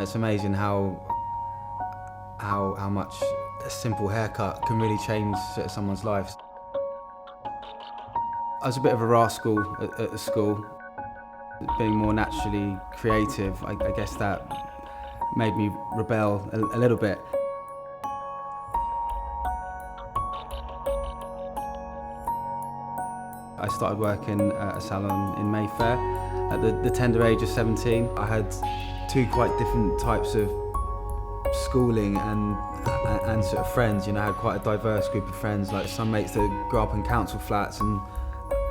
It's amazing how much a simple haircut can really change someone's life. I was a bit of a rascal at the school. Being more naturally creative, I guess that made me rebel a little bit. I started working at a salon in Mayfair at the tender age of 17. I had two quite different types of schooling and sort of friends. You know, I had quite a diverse group of friends, like some mates that grew up in council flats and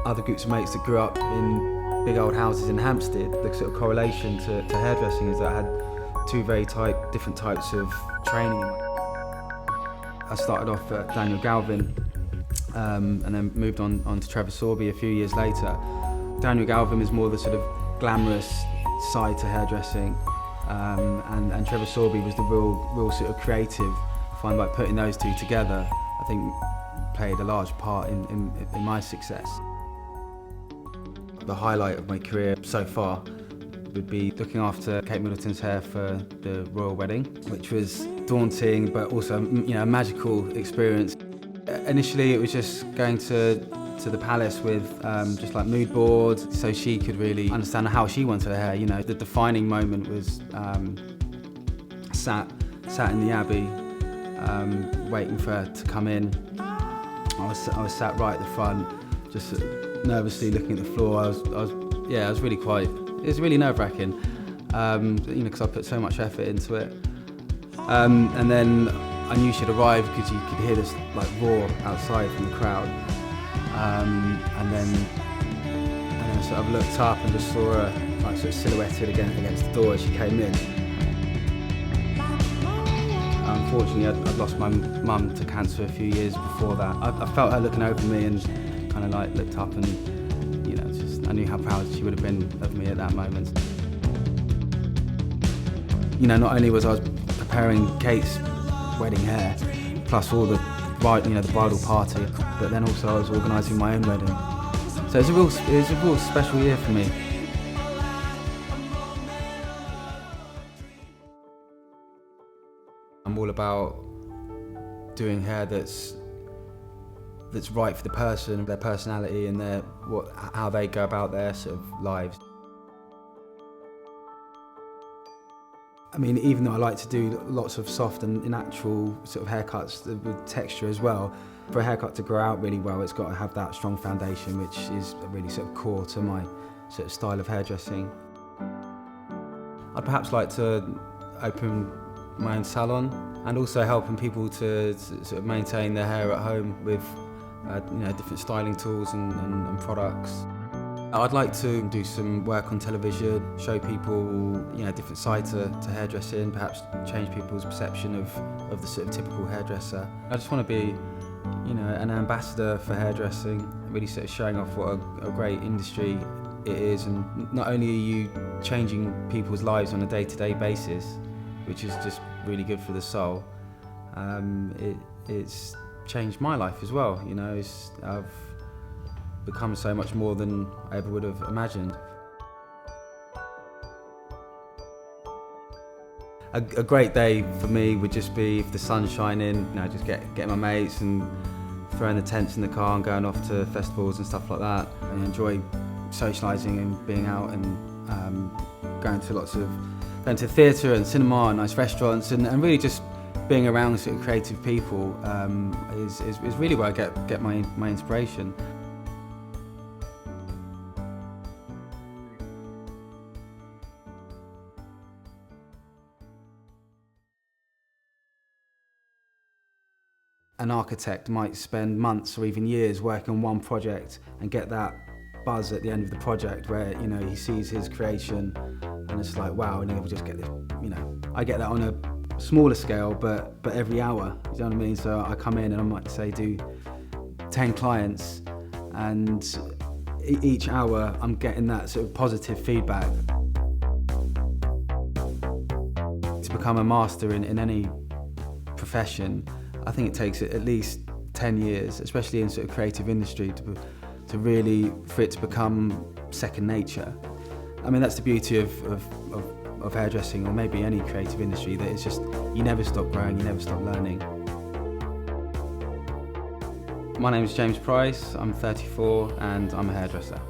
other groups of mates that grew up in big old houses in Hampstead. The sort of correlation to hairdressing is that I had two very different types of training. I started off at Daniel Galvin and then moved on to Trevor Sorbie a few years later. Daniel Galvin is more the sort of glamorous side to hairdressing, and Trevor Sorbie was the real sort of creative. I find like putting those two together, I think, played a large part in my success. The highlight of my career so far would be looking after Kate Middleton's hair for the royal wedding, which was daunting but also, you know, a magical experience. Initially, it was just going to the palace with just like mood boards, so she could really understand how she wanted her hair. You know, the defining moment was sat in the Abbey, waiting for her to come in. I was sat right at the front, just nervously looking at the floor. It was really nerve-wracking, you know, because I put so much effort into it. And then I knew she'd arrived because you could hear this like roar outside from the crowd. And then I sort of looked up and just saw her like sort of silhouetted against the door as she came in. Unfortunately, I'd lost my mum to cancer a few years before that. I felt her looking over me and kind of like looked up and, you know, just I knew how proud she would have been of me at that moment. You know, not only was I preparing Kate's wedding hair, plus all the bridal party, but then also I was organising my own wedding. So it was a real special year for me. I'm all about doing hair that's right for the person, their personality, and how they go about their sort of lives. I mean, even though I like to do lots of soft and natural sort of haircuts with texture as well, for a haircut to grow out really well, it's got to have that strong foundation, which is really sort of core to my sort of style of hairdressing. I'd perhaps like to open my own salon and also helping people to sort of maintain their hair at home with you know, different styling tools and products. I'd like to do some work on television, show people, you know, different side to hairdressing, perhaps change people's perception of the sort of typical hairdresser. I just want to be, you know, an ambassador for hairdressing, really sort of showing off what a great industry it is, and not only are you changing people's lives on a day-to-day basis, which is just really good for the soul, it's changed my life as well. You know, I've become so much more than I ever would have imagined. A great day for me would just be if the sun's shining, you know, just getting my mates and throwing the tents in the car and going off to festivals and stuff like that. I enjoy socialising and being out and going to theatre and cinema and nice restaurants and really just being around sort of creative people is really where I get my inspiration. An architect might spend months or even years working on one project and get that buzz at the end of the project where, you know, he sees his creation and it's like, wow, and he'll just get this, you know. I get that on a smaller scale, but every hour, you know what I mean? So I come in and I might say do 10 clients, and each hour I'm getting that sort of positive feedback. To become a master in any profession, I think it takes at least 10 years, especially in sort of creative industry, to really, for it to become second nature. I mean, that's the beauty of of hairdressing, or maybe any creative industry, that it's just, you never stop growing, you never stop learning. My name is James Pryce, I'm 34 and I'm a hairdresser.